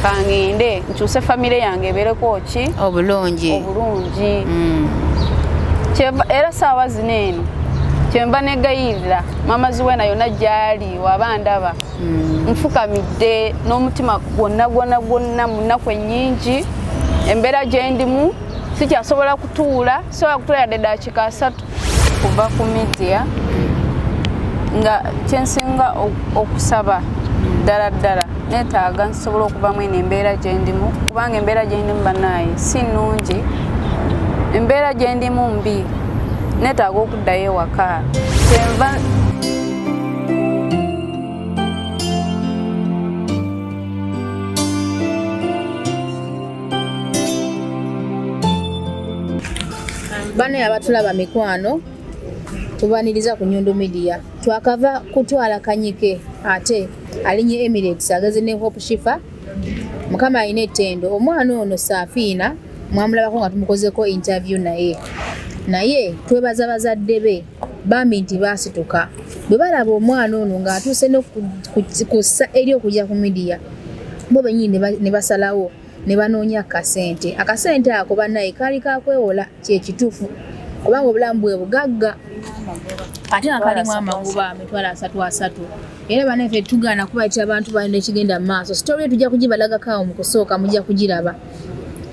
kangende nkyuse family yange ebeereko ki obulungi era saawa zino eno kyemba negayirira mama ziwena yonna gyali wabandaba nfukamidde n'omutima gwonna mu nnaku ennyingi embeera gye ndimu sikyasobola kutuula yadde dakiika 3 kuva ku media nga kyensinga okusaba ddala neetaaga nsobola okuvamu eno embeera gye ndimu kubanga embeera gye ndimu bannaaye si nnungi embeera gye ndimu mbi neetaaga okuddayo ewaka kyenva bane abatulaba mikwano tubaniriza ku Nyondo Media twakava kutwala kanyike ate alinye Emirates ageze ne Hope Shifa mukama ayina ettendo omwana ono Safinah mwamulabako nga tumukozeko interview naye twebaza bazadde be bambi nti basituka bwe balaba omwana ono nga atuuse kussa eri okujja ku media bo benyini ne basalawo ne banoonya akasente ako bannaye kaali kakwewola kyekituufu kubanga obulamu bwe bugagga ate nga kalimu amagoba emitwalo 33 era banaffe tugaana kubayitira abantu balina ekigenda mu maaso sitori tujja kugibalagako mu kusooka mujja kugiraba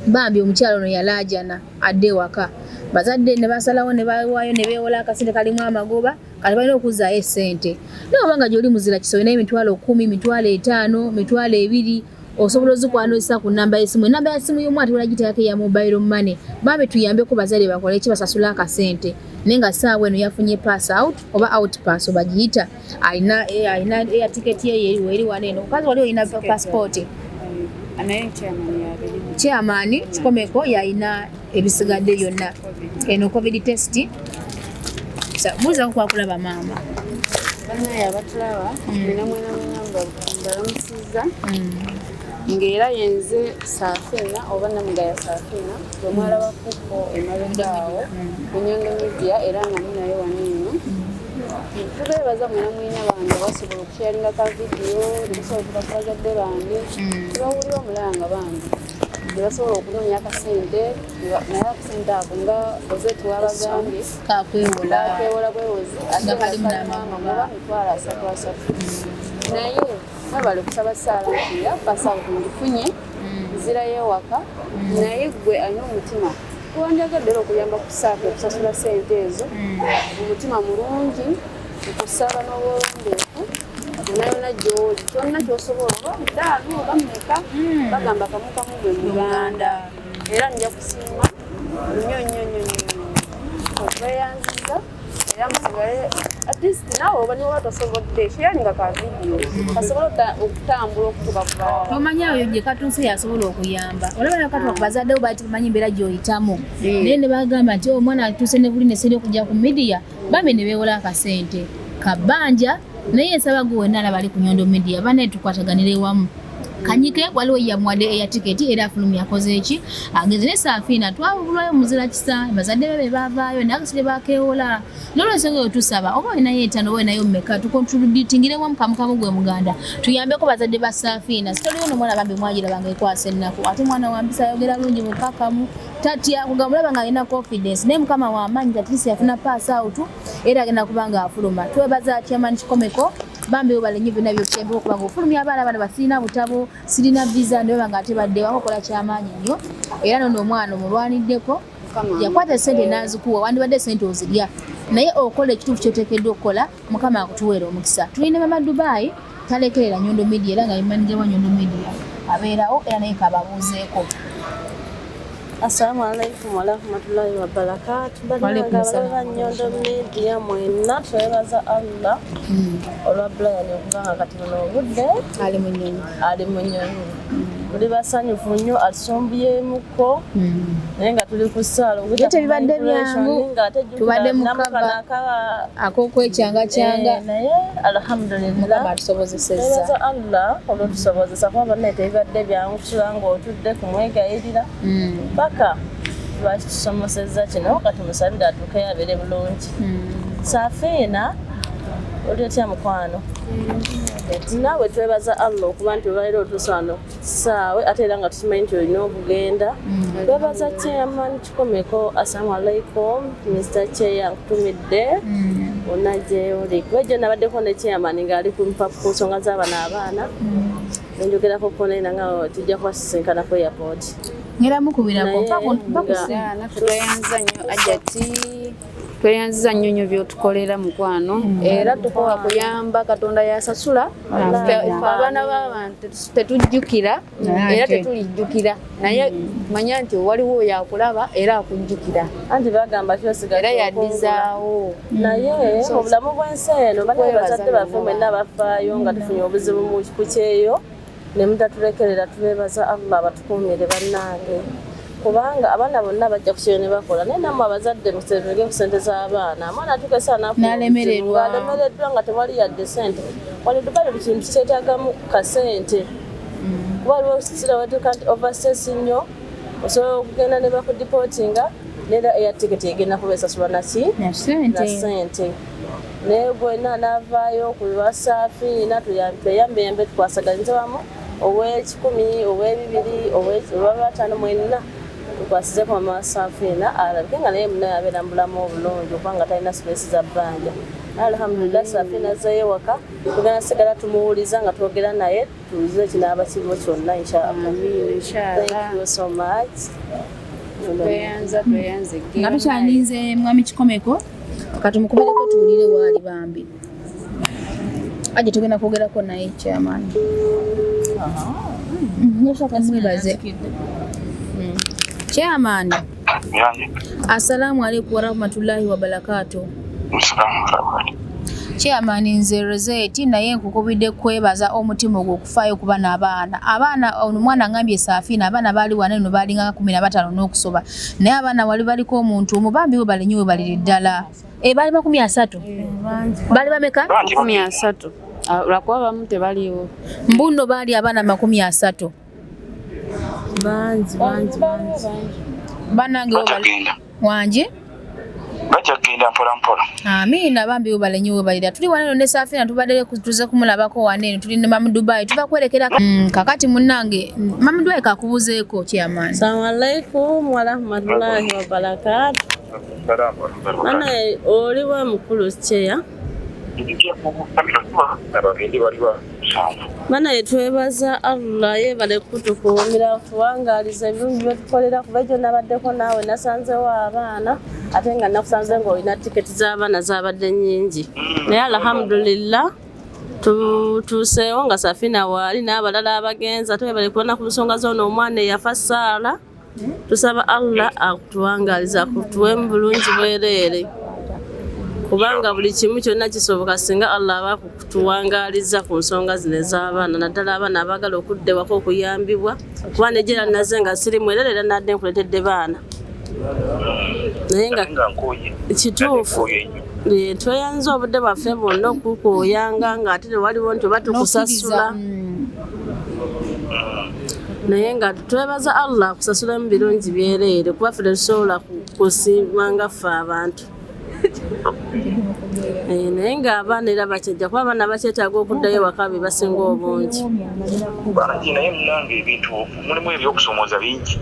bambi omukyalo ono yalaajana adde ewaka bazadde ne basalawo ne bawaayo ne beewola akasente kalimu amagoba kati balina okuzzaayo essente naye obanga gy'oli muzira kisobe naye emitwalo 10 emitwalo 5 emitwalo 2 osobola okwanozesa ku namba y'essimu y'omwana walagiteekako eya mobile money bambi tuyambeko bazadde bakole eki basasula akasente naye nga ssaawa eno yafunye pass out oba out pass obagiyita alina eya tiketi ye eri wano eno omukazi wali olina passport chairman kikomeko yalina ebisigadde yonna eno covid test muza kwakulaba maama bannaye abatulaba nina mwena mbalamusiza ng'era yenze Safinah oba namugaya Safinah bwemwalabakuko emabegaawo ku Nyondo Media era nga ninayo waneeno tubeebaza mwena mwina bange basobola okusharinga ka vidiyo nebasobola okuba kubazadde bange tebawulira omulanga bange nebasobola okunoonya akasente naye akasente ako nga Rozet wabagambye kakwewola bwewozi ate kalimaama muba mitwalo 33 naye mwebale kusaba saala ntiira basawo tundifunye nzirayo ewaka naye gwe alina omutima wanjagadde era okuyamba ku saafu okusasula sente ezo omutima mulungi okusaba n'obwolondeefu yonayona gy'oli kyonna kyosobola oba ddaalu oba mmeka bagamba kamukamu gwe mu Uganda era nja kusiima nnyo okweyanziza era musigale at least naawe oba niba tosobodde sharinga ka vidiyo kasobola okutambula okutuka ku omanyi oyo gye katuuse yasobola okuyamba olaba nakatuka ku bazaddewo bati bamanyi embeera gy'oyitamu naye ne bagamba nti omwana atuuse ne buli neseri okujja ku media bambi ne beewola akasente kabbanja naye nsaba gwe wenna alaba ali ku Nyondo Media banaye tukwataganire wamu kanyike waliwo yamuwadde eya tiketi era afulumya akoze eki ageze ne Safinah twabulwayo muzira kisa bazadde be baavaayo naye akasire bakeewola n'olwensonga eyo tusaba oba olinayo etaano oba olinayo mmeka tukontributingira wamu kamukamu gwe muganda tuyambeko bazadde ba Safinah sitoriyo n'omwana bambi mwagirabanga ekwasa ennaku ate omwana wampisa ayogera lungi mukakamu tatya kugamulaba nga alina confidence naye mukama w'amaanyi tatirisi yafuna pass out era agenda kubanga afuluma twebaza chairman kikomeko bambi balenye byonna byokyembe okubanga ofulumya abaana bano basirina butabo sirina visa ndoba nga atebadde wakola kyamaanyi nnyo era nono omwana omulwaniddeko yakwata sente nazikuwa wandibadde sente ozirya naye okola ekituufu kyoteekeddwa okukola mukama akutuweera omukisa tulina mama Dubai talekerera Nyondo Media era nga yemanija wa Nyondo Media abeerawo era naye kababuuzeeko. Assalamu alaikum warahmatullahi wabarakatuh. Balanga Nyondo Media mwena twebaza Allah olwa Brian okubanga kati buno obudde ali mu nnyonyi tuli basanyufu nnyo asombyemukko naye nga tuli ku ssaala ate bibadde byangu tubadde mukaba akokwecyanga naye alhamdulillah atusobozesezza Allah olwotusobozesa kuba bannaye tebibadde byangu kusula ng'otudde kumwegayirira paka lwakitusomesezza kino kati musabire atuukeyo abeere bulungi. Safinah Otya mukwano. Nawe twebaza Allah okuba nti olwaliro otusano saawe ate era nga tukimanyi nti olina okugenda. Twebaza chairman kikomeko. Assalamu alaikum Mr. Chair nkutumidde onaje oli kwejo nabaddeko ne chairman ng'ali ku nsonga z'abaana njogerako konena nga tujja kwasinkana ku airport. Ngera mukubirako bakusana tuyanza nnyo ajati tweyanziza nnyo by'otukolera mukwano era tukola kuyamba Katonda yasasula abaana b'abantu tetujjukira era tetulijjukira naye manya nti waliwo yakulaba era akujjukira anti bagamba kyosiga era yadizaawo naye obulamu bw'ensi eno bali bazadde baffe mwenna bafaayo nga tufunye obuzibu mu kukyeyo ne mutatulekerera tubeebaza Allah batukuumire bannange kubanga abaana bonna bajja kukiyo ne bakola naye nammwe abazadde musebege ku ssente z'abaana amwana atukesa n'alemereddwa nga tewali yadde ssente waliddukale buli kintu kyetaagamu kasente waliwo kisira watuuka nti overstays nnyo osobola okugenda ne bakudipootinga neera eya tiketi egenda kubeesasulwa na ssente naye gwena n'avaayo ku lwa Safinah tuyambeyambe tukwasaganize wamu ow'ekikumi ow'ebibiri olw'ataano mwenna tukwasizeko mama Safinah alabike nga naye munaye abeera mu bulamu obulungi kubanga talina space za bbanja. Alhamdulillah Safinah azzeeyo waka tugenda sigala tumuwuliza nga twogera naye tuwulize kinaaba kiriwo kyonna inshallah. Thank you so much. Tweyanza nga tukyalinze mwami Kikomeko katumukubireko tuwulire waali bambi aje tugenda kwogerako naye chairman. Mwebaze chairman. Assalamu alaikum warahmatullahi wabarakatuh. Chairman nze Rozet naye nkukubidde kwebaza omutima ogw'okufaayo ku bana abaana omwana ngambye Safinah abaana baali wana eno baalinga 15 n'okusoba naye abaana wali baliko omuntu omubambi we balinyiwe baliri ddala baali 30 baali bameka 30 lwakuba bamu tebaliwo mbuno baali abaana 30 bangi banange wanje bajagenda mpolampola. Amina bambi balenyiwe balira tuli waneno ne Safinah tubadde tuze kumulabako waneno tuli ne Mamu Dubai tuva kwelekera kakati munnange Mamu Dubai kakubuzeeko chairman. Assalamu alaikum warahmatullahi wabarakatuh. Mana oli wa mukulu chair mana yetwebaza Allah yebale kutukuumira kuwangaliza ebirungi byetukolera kuba ekyo nabaddeko naawe nasanzewo abaana ate nga nakusanze ng'olina tiketi z'abaana zabadde nnyingi naye alhamdulillah tutuuseewo nga Safinah waali n'abalala abagenza twebale kubona ku nsonga z'ono omwana eyafa Saala tusaba Allah akutuwangaliza akutuwe mu bulungi bwereere kubanga buli kimu kyonna kisoboka singa Allah abakutuwangaliza ku nsonga zino ez'abaana naddala abaana abaagala okuddewako okuyambibwa kuba nejjera naze nga siri mwererera nadde nkuletedde baana naye nga kituufu tweyanza obudde bwaffe bwonna okukooyanga ng'ate tewaliwo nti oba tukusasula naye nga twebaza Allah akusasula mu birungi byereere kuba ffe tetusobola kusiimanga ffe abantu naye ng'abaana era bakyajja kuba abaana bakyetaaga okuddayo waka be basinga obungi bangi naye munange ebintu mulimu ebyokusomooza bingi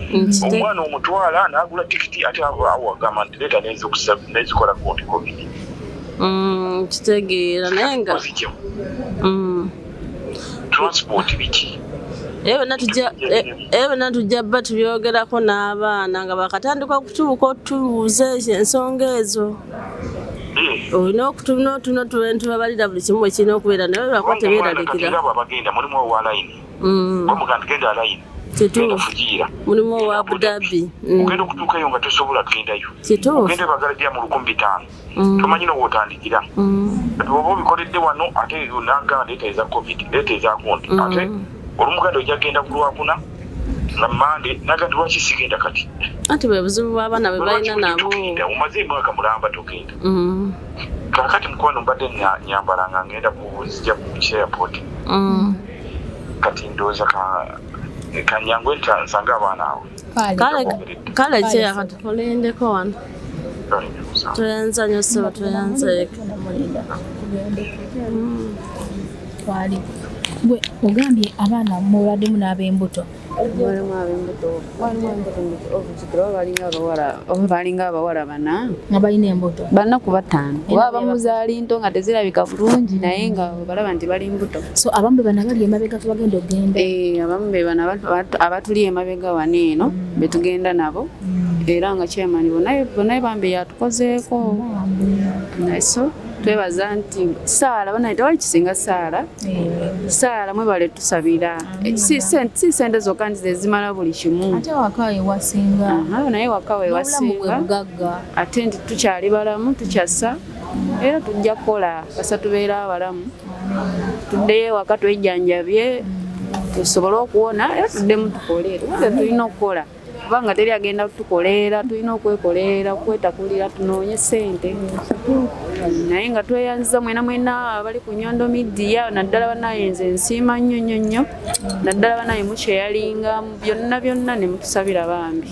omwana omutwala n'agula tikiti ate awagamba nti leeta nezikola konti covid kitegeera naye nga transport biki ebona tujja bba tubyogerako n'abaana nga bakatandika okutuuka otubuuza ensonga ezo olina okutunotuno tubabalira buli kimu ekirina okubeera naye lwakuba tebeeralikira mulimu owa layini omuganda genda layini kituufu mulimu owa Abu Dhabi ogenda okutuukayo nga tosobola kugendayo ogenda bagalagira mu 500 tomanyi n'owootandikira kati oba obikoledde wano ate nagamba ndeeteeza covid ndeeteeza konti ate olumuganda ojja genda ku Lwakuna nga Mande nagandi lwaki sigenda kati ati bwe buzibu bw'abaana bwe balina nabo omaze mwaka mulamba togenda kakati mukwano mbadde nyambala nga ngenda kuzija ku airport kati ndowooza kanyangwe nsanga abaana awo kale kyeya katukulindeko wano tweyanza nnyo ssebo tweyanzeeko twali gwe ogambye abaana mubaddemu n'ab'embuto Walimu ab'embuto balinga abawala bana nga balina embuto bana ku bataano oba abamuzaali nto nga tezirabika bulungi naye nga balaba nti bali mbuto. So abamu be bana bali emabega tubagenda okugenda? Abamu be bana abatuli emabega wano eno betugenda nabo era nga chairman bonaye bambi yatukozeeko so twebaza nti Saala bana tewali kisinga Saala mwebale tusabira si sente zokka nti zezimala buli kimu ate waka ewasinga naye waka wewasinga ate nti tukyali balamu tukyassa era tujja kukola kasa tubeera abalamu tuddeyo waka twejjanjabye tusobole okuwona era tuddemu tukole tulina okukola kubanga teri agenda kutukolera tulina okwekolera okwetakulira tunoonye ssente naye nga tweyanziza mwena abali ku Nyondo Media naddala banaye nze nsiima nnyo naddala banaye mukyeyalinga byonna ne mutusabira bambi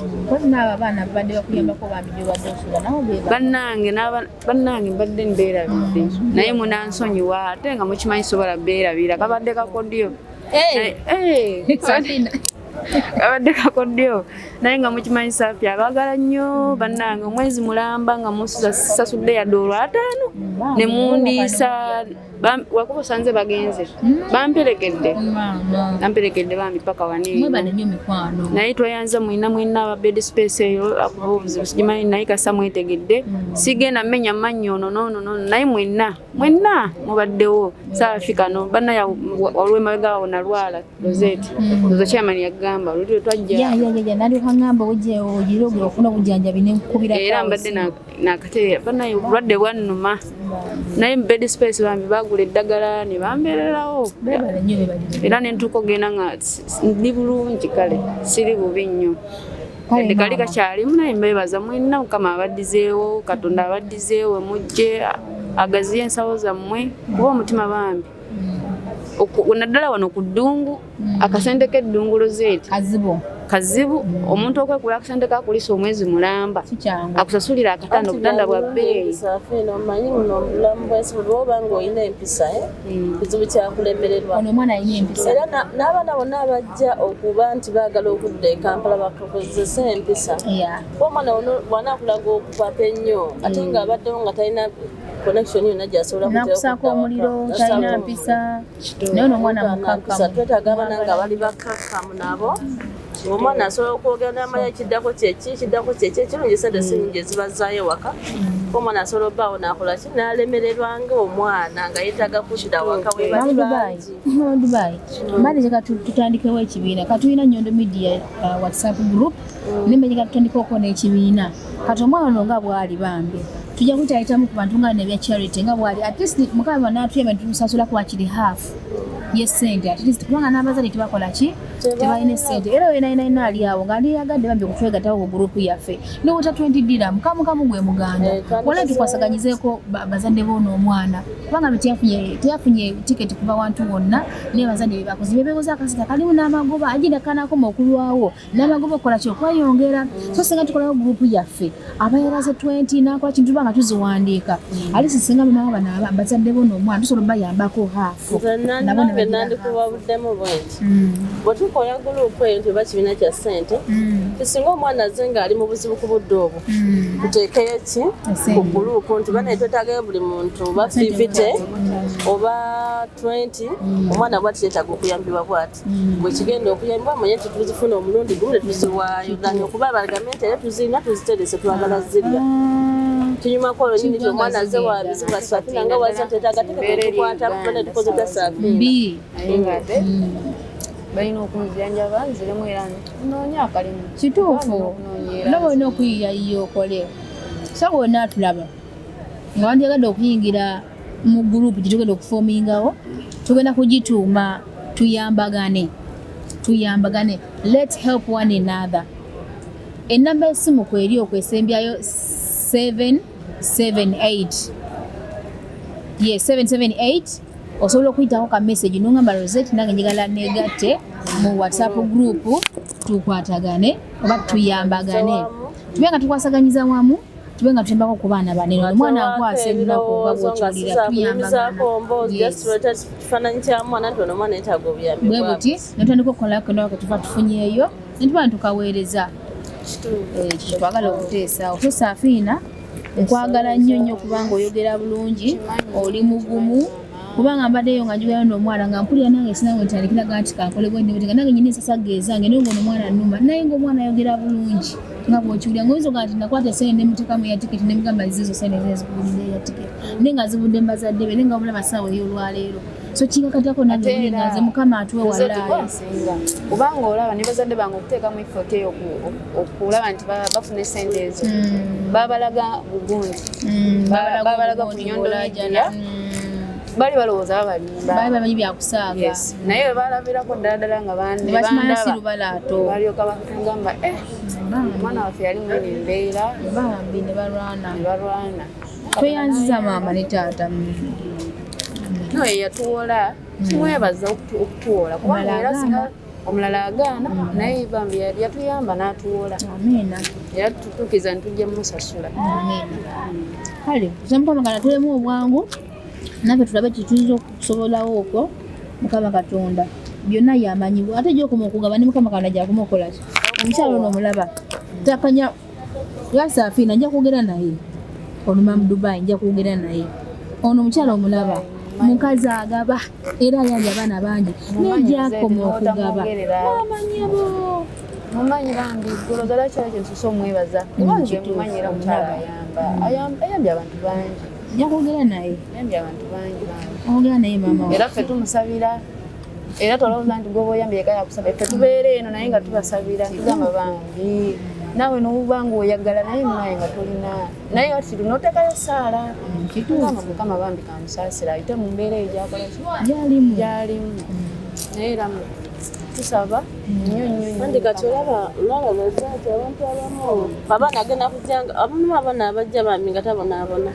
abaana babadde bakuyambako bambi gyobadde osula nawo bannange mbadde mbeerabidde naye munansonyiwa ate nga mukimanyi sobola beerabira kabadde kakodyo Safinah kabadde kakodyo naye nga mukimanyi Safi abagala nnyo bannange omwezi mulamba nga musasudde yadde olw'5 ne mundiisa wakuba osanze bagenze bamperekedde bambi paka waneeyo naye tweyanza mwina aba bed space eyo akuba obuzibu sigimanyi naye kasa mwetegedde sigenda mmenya mannyo nono naye mwenna mubaddewo Safi kano bannaye olw'emabega awo Nalwala Rozet ozo chairman yagamba olutwe twajja nali kangamba ojje ogiroge ofuna obujjanjabi nenkubira era mbadde nakate bannaye obulwadde bwannuma naye bed space bambi bagula eddagala ne bambeererawo era nentuuka ogenda nga ndi bulungi kale siri bubi nnyo kale kali kakyalimu naye mbeebaza mwenna Mukama abaddizeewo Katonda abaddizeewo mujje agaziye ensawo zammwe kuba omutima bambi naddala wano ku ddungu akasente k'eddungu Rozet kazibu omuntu okwekula akasente kakulisa omwezi mulamba akusasulira akatanda obutanda bwa bbeeyi Safinah omanyi muno obulamu bwesi bw'oba ng'olina empisa kizibu kyakulemererwa ono omwana alina empisa era n'abaana bonna abajja okuba nti baagala okudda e Kampala bakakozesa empisa omwana bw'anaakulaga okupapa ennyo ate ng'abaddewo nga talina connection yonna gy'asobola nakusaako omuliro talina mpisa naye ono omwana mukakkamu twetaaga abaana nga bali bakakkamu nabo omwana asobola okwogera n'amanya ekiddako kyeki ekirungi sente sinyingi ezibazaayo waka omwana asobola obbaawo n'akola ki n'alemererwa ng'omwana nga yeetaaga kudda waka Dubai mbadde kyeka tutandikewo ekibiina katulina Nyondo Media WhatsApp group nembe kyeka tutandika okukola ekibiina kati omwana ono nga bwali bambi tujja kutayitamu ku bantu nga nebya charity nga bwali at least mukama n'atuyamba tumusasula ku akiri half yesente at least kubanga n'abazadde tebakola ki tebalina sente era wenaina ali awo ng'ali yagadde bambi okutwegatawo ku gurupu yaffe nowota 20 dirham kamukamu gwe muganda wala tukwasaganyizeeko bazadde boono omwana kubanga teyafunye tiketi kuva wantu wonna naye bazadde bebakozi bebewoza akasita kalimu n'amagoba agenda kanakoma okulwawo n'amagoba okukola ki okweyongera so singa tukolawo gurupu yaffe abayalaze 20 n'akola kintu nga tuziwandiika ali sisinga mamawo bano bazadde boono omwana tusobola bayambako haafu nandikubabuddemu bwenti bwetukola gurupu eyo nti oba kibiina kya ssente tusinga omwana azze ng'ali mu buzibu ku budde obwo tuteekeyo ki ku gurupu nti banaye twetaagayo buli muntu oba 50 oba 20 omwana bwati yeetaaga okuyambibwa bwati bwe kigenda okuyambibwa manye nti tuzifuna omulundi gumu ne tuziwaayo ganya okuba abagamenti era tuzirina tuziterese twagala zirya kinyumako olwo nyini ti omwana azze wa bizibu nga Safinah nga wazza tetaaga tukwata bane tukozesa Safinah balina okunzijanjaba nziremu era noonya akalimu kituufu naba olina okuyiyayiya okole so bwonna atulaba nga wandyagadde okuyingira mu gurupu gyetugenda okufoomingawo tugenda kugituuma tuyambagane let's help one another enamba esimu kweri okwesembyayo 778 osobola okuyitako ka message nongamba Rozet nange njagala negatte mu WhatsApp group tukwatagane oba tuyambagane tube nga tukwasaganyiza wamu tubenga tuyambako ku baana banene omwana akwasa ennaku nga bw'okiwulira tuyamba kifaananyi kya mwana nti ono omwana yetaaga obuyambi bwe buti netandika okukola kendoka tuva tufunyeeyo netubana tukaweereza ekyo twagala okuteesaawo so Safinah nkwagala nnyo kubanga oyogera bulungi oli mugumu kubanga mbaddeyo nga njugayo n'omwana nga mpulira nange sinawe ntandikiraga nti kankolebwa nnyo nga nange nyina esasaggeeza nge naye ng'ono omwana nnuma naye ng'omwana ayogera bulungi nga bw'okiwulira ng'oyinza ogaa nti nakwata essente ne muteekamu eya tiketi ne mugamba zizo ssente zezikugulira eya tiketi naye nga zivudde mu bazadde be naye nga omulaba ssaawa ey'olwaleero so kikakatako nange buli nga nze mukama atuwe walaaya kubanga olaba ne bazadde bange okuteekamu effort eyo okulaba nti bafuna essente ezo babalaga bugundi babalaga ku Nyondo Media bali balowooza bamanyi byakusaaga naye balabirako ddala nga bandebasirubalaato balyoka bakugamba omwana waffe yali mwene embeera bambi ne balwana tweyanziza maama ne taata no yeyatuwola tumwebaza okutuwola kubanga era singa omulala agaana naye bambi yatuyamba n'atuwola era tutuukiza ntujja musasula kale tusamukama tulemu obwangu naffe tulabe kituyinza okusobolawo okwo mukama katonda byonna yamanyibwa ate gyokoma okugaba ne mukama katonda gyakoma okukolaki omukyalo ono omulaba takanya ya Safinah nja kwogera naye oluma mu Dubai nja kwogera naye ono omukyalo omulaba mukazi agaba era ayanja abaana bangi nejakoma okugaba amanyabo mumanyi bambi golozala kyala kyensusa omwebaza kubanga mumanyira mukyala ayambye abantu bangi njakwogera naye abantu bangi ogera naye maama era ffe tumusabira era tolowooza nti gwoba oyambye eka yakusaba ffe tubeera eno naye nga tubasabira tugamba bambi naawe nobanga oyagala naye munaye nga tolina naye ati noteekayo saala kitugamba mukama bambi kamusaasira ayite mu mbeera eyo gyakolaki gyalimu naye era tusaba nnyo andi kati olaba lwalabazati abantu abamu abaana agenda kujjanga abamu abaana abajja bambi nga tabonaabona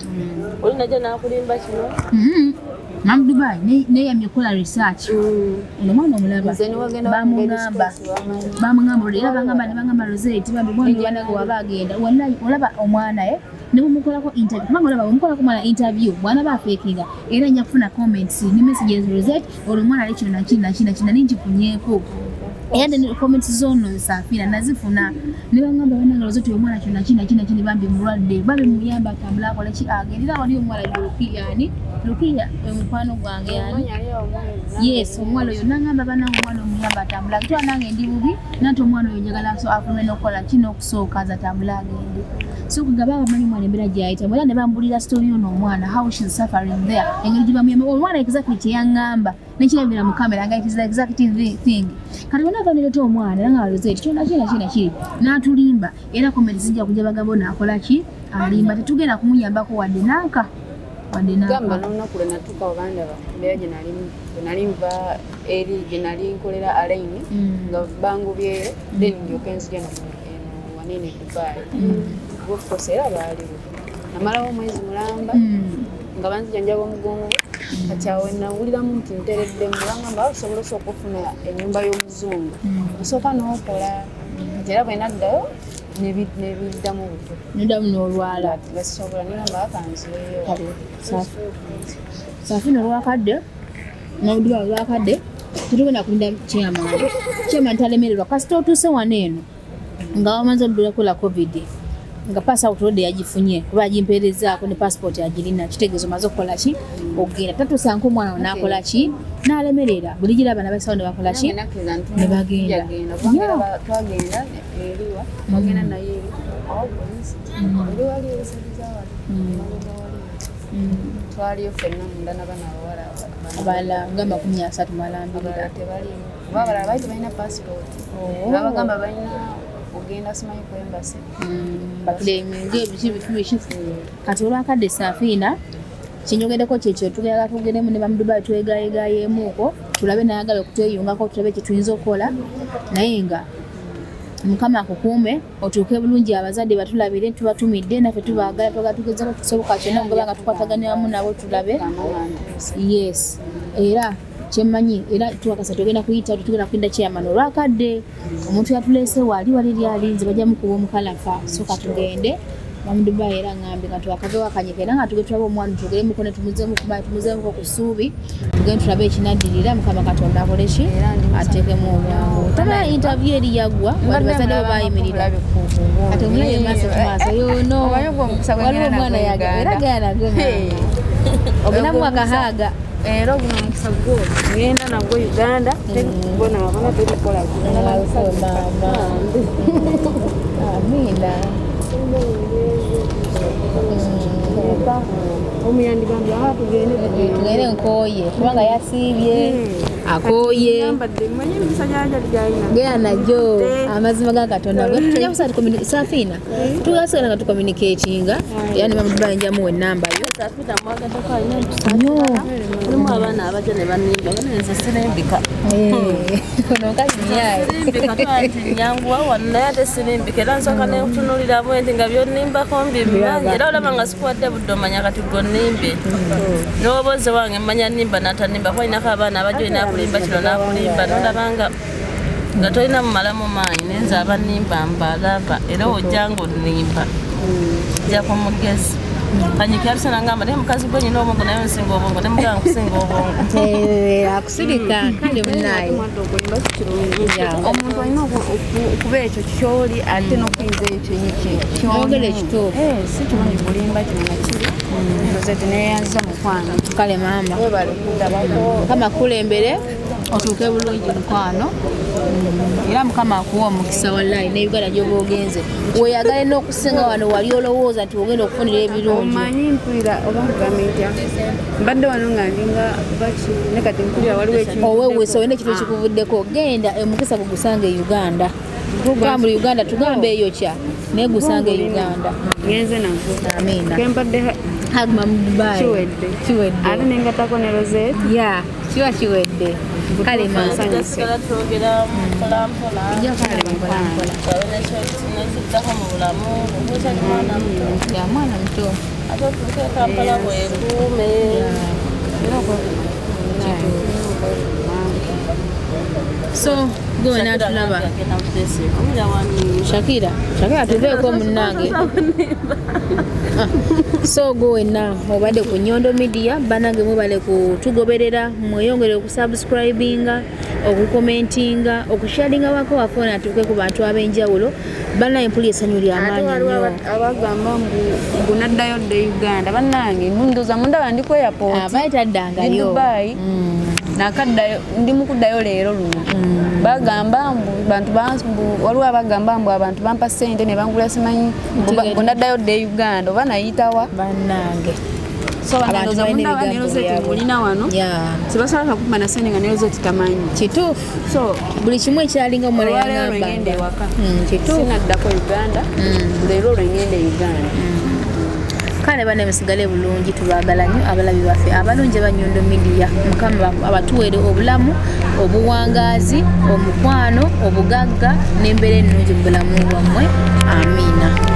oli najja n'akulimba kino Mam Dubai neyamye kola research omwana omulaba bamugamba era bangamba Rozet bambi mwana waba agenda olaba omwana ne bumukolako interview kubanga olaba bumukolako mwana interview mwana bafekinga era nja kufuna comments ne messages Rozet olumwana ali kino nakina ninjifunyeeko era ne comments zono Safinah nazifuna ne bangamba bana Rozet omwana kino nakina bambi mulwadde babe muyamba atambula akola ki agendera wali omwana Lukia omukwano gwange yani yes omwana oyo nangamba bana omwana omuyamba atambula kitwa nange ndi bubi nanti omwana oyo njagala so afume nokola kino okusooka atambula agende so kugaba abamanyi mwana embeera gyayita mwera ne bambulira story ono omwana how she is suffering there engeri gibamuyamba omwana exactly kyeyangamba nekirabira mu kamera nga it is the exact thing kati bonna banireta omwana era nga Rozet kyona kiri n'atulimba era comment zijja kujja bagabo naakola ki alimba tetugenda kumuyambako wadde nanka gamba n'olunaku lwe natuuka obandaba mbeera gye nali nva eri gye nali nkolera alaini nga bangubyeyo then ndyoka enzija wanene Dubai ofcourse era baaliwo namalawo omwezi mulamba nga banzijanjaba omugongo kati awo nawuliramu nti ntereddemu bangamba osobola osooka okufuna ennyumba y'omuzungu osooka n'okola kati era bwe naddayo nebiddamu buto neddamu n'olwala basobola nigamba akanziweyo Safinah olwakadde n'obuduba olwakadde tetugenda kulinda chairman talemererwa kasita otuuse wano eno nga wamaze oludulakola covid nga passport rode yagifunye kuba agimpeerezaako ne passport agirina kitegeezo maze okukola ki ogenda tatuusanka omwana n'akola ki n'alemerera buli gira abaana basawo ne bakola ki ne bagenda twagenda eriwa bagenda naye eriwali erisaliza twaliyo ffenna munda n'abaana abawala nga 30 malambirira tebalimu kuba abalala baali tebalina passport babagamba balina ogenda simanyi ku embassy bakuleminga ebiki kati olwakadde Safinah kinyogeddeko kyekyo tugenda tugendemu ne bamuduba twegayegayemuuko tulabe nayagala okutweyungako tulabe kyetuyinza okukola naye nga mukama akukuume otuuke bulungi abazadde batulabire tubatumidde naffe tubaagala tugezako kisoboka kyonna mugaba nga tukwatagane wamu nabo tulabe yes era kyemmanyi era tuwakasa tugenda kuyita tugenda kulinda chairman olwakadde omuntu yatuleese wali lyali nze bajja mukuba omukalafa soka tugende Bamudubai era ngambe nga twakavewa kanyike nga tugetwaba omwana tugere mukono tumuzemu ku suubi tugende tulabe ekinaddirira Mukama Katonda akoleshi ateekemu obwangu taba interview eri yagwa bali bazadde bo bayimirira ate omulaye maaso kumaaso yono waliwo omwana era gayana gwe obulamu akahaaga era guno mukisa gwo ngenda nagwo Uganda tekubona abana tetukola amina omuyandi gambye aha tugende nkoye kubanga yasiibye akoye gea najo amazima ga Katonda tujja kusatu Safinah tugasigala nga tucommunicatinga yani bamudubai njamu enamba yo Safinah mwagata kwa ino mulimu abaana abajo ne banimba banenze sirimbika ono kazi nyaye sirimbika twati nyanguwa wanna ate sirimbika era nsoka ne kutunulira abo enti nga byonimba kombi mmanyi era olaba nga sikuwadde budde omanya kati gonimbe n'oboze wange mmanya nimba natanimba kuba inako abaana abajo inakulimba kino nakulimba nolabanga nga tolina mumalamu maanyi nenze abanimba mbalaba era ojjanga onimba jako mugezi kanyike alisana ngamba naye mukazi gwe nyina obwongo naye nsinga obwongo ne muganga kusinga obwongo akusirika kale munaye omuntu alina okuba ekyo kyoli ate n'okuyinza ekyo kyogere ekituufu si kimanyi bulimba kino nakiri Rozet neyanza mukwano kale maama Mukama kulembere otuuke bulungi mukwano era Mukama akuwa omukisa wallahi ne Uganda gy'oba ogenze weeyagale n'okusinga wano wali olowooza nti ogenda okufunira ebirungi omanyi mpulira oba nkugamitya mbadde wano nga ndinga baki ne kati mpulira waliwo ekimu owewuusa olina ekifo kikuvuddeko genda omukisa gugusanga e Uganda tukambula Uganda tugambe eyo kya naye gusanga e Uganda ngenze nako amina kembadde haguma mu Dubai kiwedde ate nengatako ne Rozet kiba kiwedde kale mansanyusigala twogera mpolampola nekiddako mu bulamu obuukyali mwana muto mwana muto ate otuuke Kampala bwekuume so gwe natulaba Shakira tuveeko munnange so gwe wenna obadde ku Nyondo Media banange mubale kutugoberera mweyongere okusubscribinga okukomentinga okusharinga wako wafona atuuke ku bantu ab'enjawulo banaye mpuli essanyu ly'amaanyi nnyo abagamba mbu naddayo dde Uganda bannange nundoza mundaba ndi ku airport abaetaddangayo Dubai nakaddayo ndi mukuddayo leero luno bagamba mbu bantu waliwo abagamba mbu abantu bampa ssente ne bangula simanyi mbu naddayo dde Uganda oba nayitawa bannange so bandoza mundaba ne Rozet mulina wano sibasobola kukuba na ssente nga ne Rozet tamanyi kituufu so buli kimu ekyalinga omwana yangamba ewaka kituufu sinaddako Uganda leero olwengende Uganda kale bane musigale bulungi tubaagala nnyo abalabi baffe abalungi ba Nyondo Media Mukama abatuwere obulamu obuwangaazi omukwano obugagga n'embeera ennungi mu bulamu bwammwe amiina